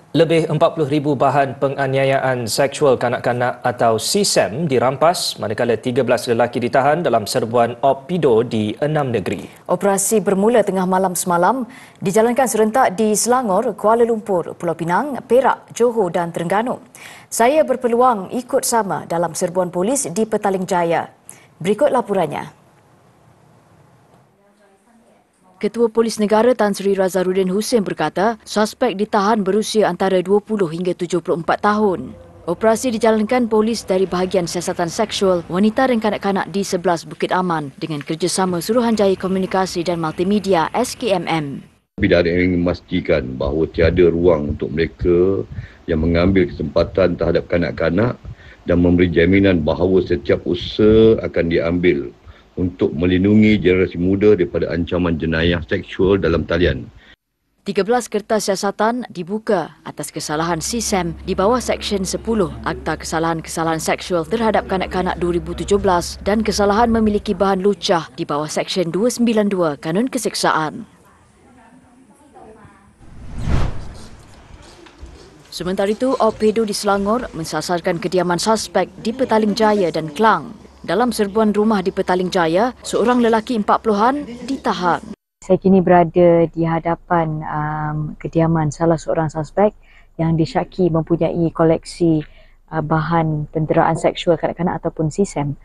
Lebih 40,000 bahan penganiayaan seksual kanak-kanak atau CSAM dirampas manakala 13 lelaki ditahan dalam serbuan OPIDO di 6 negeri. Operasi bermula tengah malam semalam dijalankan serentak di Selangor, Kuala Lumpur, Pulau Pinang, Perak, Johor dan Terengganu. Saya berpeluang ikut sama dalam serbuan polis di Petaling Jaya. Berikut laporannya. Ketua Polis Negara Tan Sri Razarudin Hussein berkata, suspek ditahan berusia antara 20 hingga 74 tahun. Operasi dijalankan polis dari bahagian siasatan seksual wanita dan kanak-kanak di 11 Bukit Aman dengan kerjasama Suruhanjaya Komunikasi dan Multimedia SKMM. Pidana ingin memastikan bahawa tiada ruang untuk mereka yang mengambil kesempatan terhadap kanak-kanak dan memberi jaminan bahawa setiap usaha akan diambil untuk melindungi generasi muda daripada ancaman jenayah seksual dalam talian. 13 kertas siasatan dibuka atas kesalahan CSAM di bawah Seksyen 10 Akta Kesalahan-Kesalahan Seksual terhadap Kanak-Kanak 2017 dan kesalahan memiliki bahan lucah di bawah Seksyen 292 Kanun Keseksaan. Sementara itu, OPIDO di Selangor mensasarkan kediaman suspek di Petaling Jaya dan Klang. Dalam serbuan rumah di Petaling Jaya, seorang lelaki 40-an ditahan. Saya kini berada di hadapan kediaman salah seorang suspek yang disyaki mempunyai koleksi bahan penderaan seksual kanak-kanak ataupun CSAM.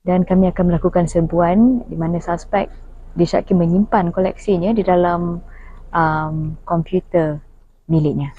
Dan kami akan melakukan serbuan di mana suspek disyaki menyimpan koleksinya di dalam komputer miliknya.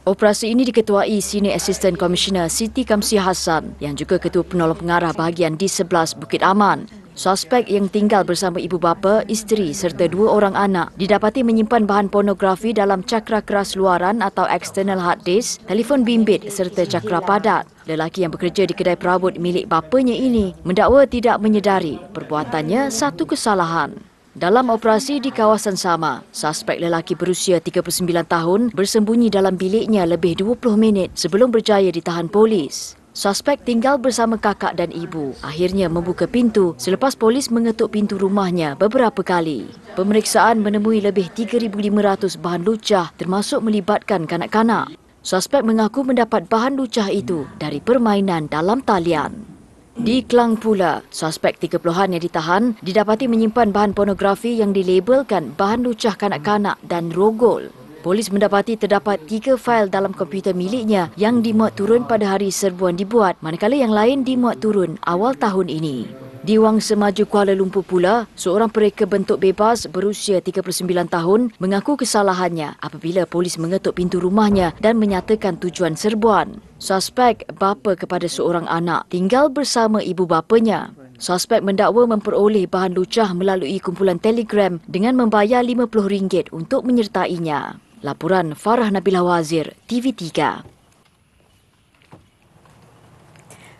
Operasi ini diketuai Senior Assistant Commissioner Siti Kamsi Hassan yang juga Ketua Penolong Pengarah bahagian di 11 Bukit Aman. Suspek yang tinggal bersama ibu bapa, isteri serta 2 orang anak didapati menyimpan bahan pornografi dalam cakra keras luaran atau external hard disk, telefon bimbit serta cakra padat. Lelaki yang bekerja di kedai perabot milik bapanya ini mendakwa tidak menyedari perbuatannya satu kesalahan. Dalam operasi di kawasan sama, suspek lelaki berusia 39 tahun bersembunyi dalam biliknya lebih 20 minit sebelum berjaya ditahan polis. Suspek tinggal bersama kakak dan ibu. Akhirnya membuka pintu selepas polis mengetuk pintu rumahnya beberapa kali. Pemeriksaan menemui lebih 3,500 bahan lucah termasuk melibatkan kanak-kanak. Suspek mengaku mendapat bahan lucah itu dari permainan dalam talian. Di Klang pula, suspek 30-an yang ditahan didapati menyimpan bahan pornografi yang dilabelkan bahan lucah kanak-kanak dan rogol. Polis mendapati terdapat 3 fail dalam komputer miliknya yang dimuat turun pada hari serbuan dibuat, manakala yang lain dimuat turun awal tahun ini. Di Wang Semaju Kuala Lumpur pula, seorang pereka bentuk bebas berusia 39 tahun mengaku kesalahannya apabila polis mengetuk pintu rumahnya dan menyatakan tujuan serbuan. Suspek bapa kepada seorang anak tinggal bersama ibu bapanya. Suspek mendakwa memperoleh bahan lucah melalui kumpulan Telegram dengan membayar RM50 untuk menyertainya. Laporan Farah Nabilah Wazir, TV3.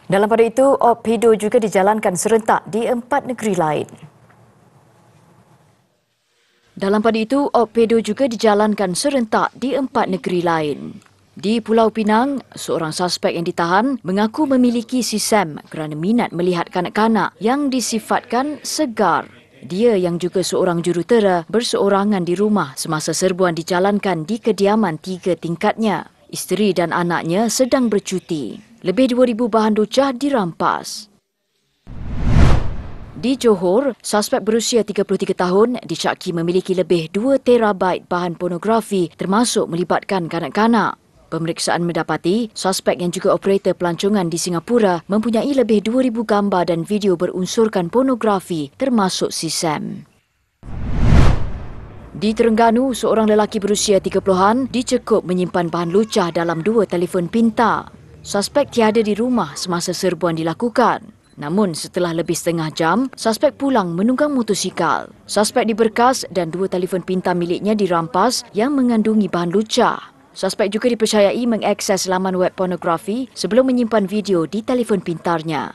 Dalam pada itu, OPIDO juga dijalankan serentak di 4 negeri lain. Di Pulau Pinang, seorang suspek yang ditahan mengaku memiliki CSAM kerana minat melihat kanak-kanak yang disifatkan segar. Dia yang juga seorang jurutera berseorangan di rumah semasa serbuan dijalankan di kediaman 3 tingkatnya. Isteri dan anaknya sedang bercuti. Lebih 2,000 bahan lucah dirampas. Di Johor, suspek berusia 33 tahun disyaki memiliki lebih 2 terabyte bahan pornografi termasuk melibatkan kanak-kanak. Pemeriksaan mendapati suspek yang juga operator pelancongan di Singapura mempunyai lebih 2,000 gambar dan video berunsurkan pornografi termasuk CSAM. Di Terengganu, seorang lelaki berusia 30-an dicekup menyimpan bahan lucah dalam 2 telefon pintar. Suspek tiada di rumah semasa serbuan dilakukan. Namun setelah lebih setengah jam, suspek pulang menunggang motosikal. Suspek diberkas dan 2 telefon pintar miliknya dirampas yang mengandungi bahan lucah. Suspek juga dipercayai mengakses laman web pornografi sebelum menyimpan video di telefon pintarnya.